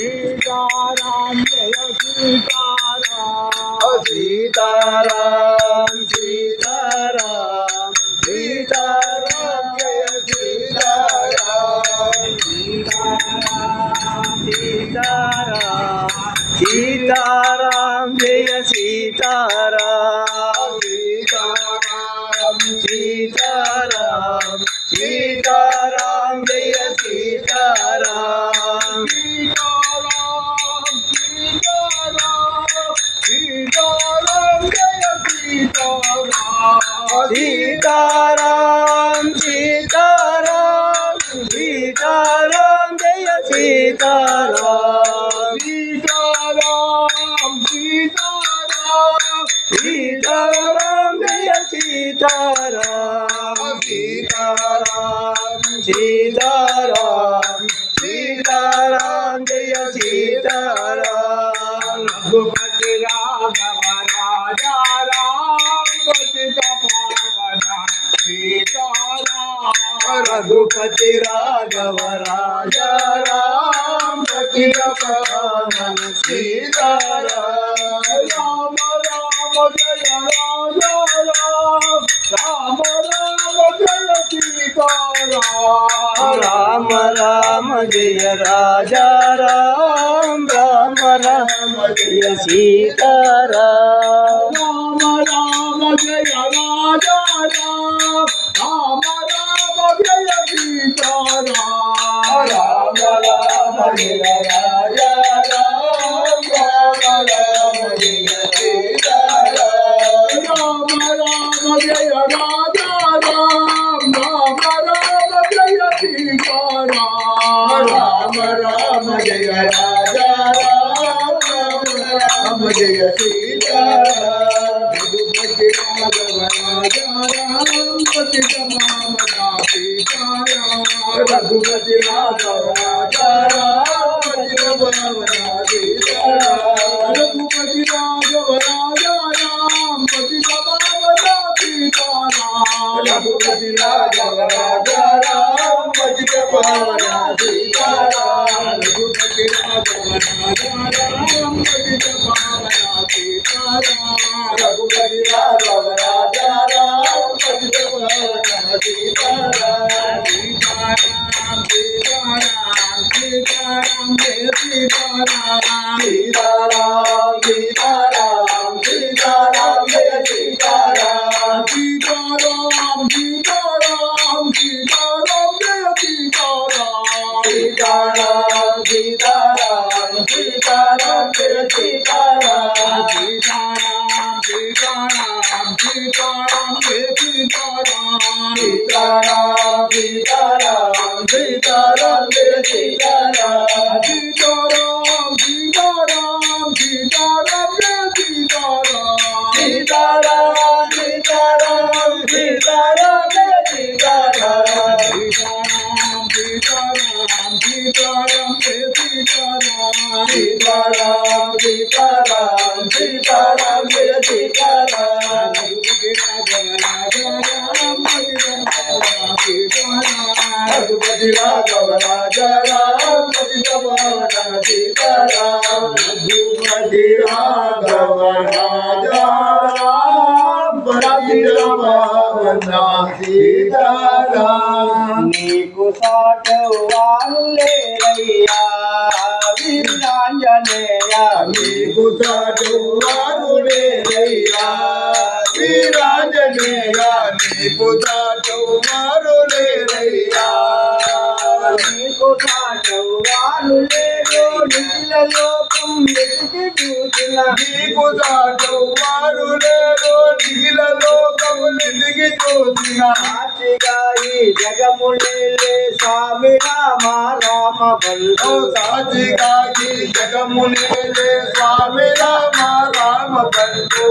सीताराम जय सीताराम सीताराम सीताराम सीताराम जय सीताराम सीताराम सीताराम सीताराम जय सीताराम सीताराम सीताराम सीताराम जय सीताराम सीताराम सीताराम जय सीताराम सीताराम सीताराम सीताराम जय सीताराम सीताराम सीताराम सीताराम जय सीताराम सीताराम सीताराम सीताराम जय सीताराम रघुपति राघव राजा राम पतित पावन सीताराम रघुपति राघव राजा राम पतित पावन सीताराम राम राम जय राजा राम राम राम जय सीताराम राम राम जय राजा राम राम राम जय सीताराम राम राम जय राजा राम राम राम जय सीताराम राम राम जय राजा राम राम राम जय सीताराम राम राम जय राजा राम राम राम जय सीताराम राम राम जय राजा राम राम राम जय सीताराम रघुपति राघव राजा राम पतित पावन सीताराम रघुपति राघव राजा राम पतित पावन सीताराम रघुपति राघव राजा राम पतित पावन सीताराम रघुपति राघव राजा राम पतित पावन सीताराम रघुपति राघव राजा राम पतित पावन सीताराम रघुपति राघव राजा राम पतित पावन सीताराम सीताराम सीताराम सीताराम जय सीताराम सीताराम सीताराम सीताराम जय सीताराम सीताराम सीताराम सीताराम जय सीताराम सीताराम सीताराम सीताराम जय सीताराम सीताराम सीताराम सीताराम जय सीताराम सीताराम सीताराम सीताराम जय सीताराम सीताराम सीताराम सीताराम जय सीताराम सीताराम सीताराम सीताराम जय सीताराम सीताराम सीताराम सीताराम जय सीताराम सीताराम सीताराम सीताराम जय सीताराम रघुपति राघव राजा राम पतित पावन सीताराम रघुपति राघव राजा राम पतित पावन सीताराम నీకు సాటవాను లేరయ్యా వీరాంజనేయ నీకు సాటవాను లేరయ్యా వీరాంజనేయ నీకు సాటవాను లేరయ్యా నీకు సాటవాను లేరు నిఖిల లోకం వెతికి చూసిన నీకు సాటవాను లేరు నిఖిల లోకం వెతికి చూసిన సాక్షిగా ఈ జగములేలే స్వామి రామ రామ బంధు సాక్షిగా ఈ జగములేలే స్వామి రామ రామ బంధు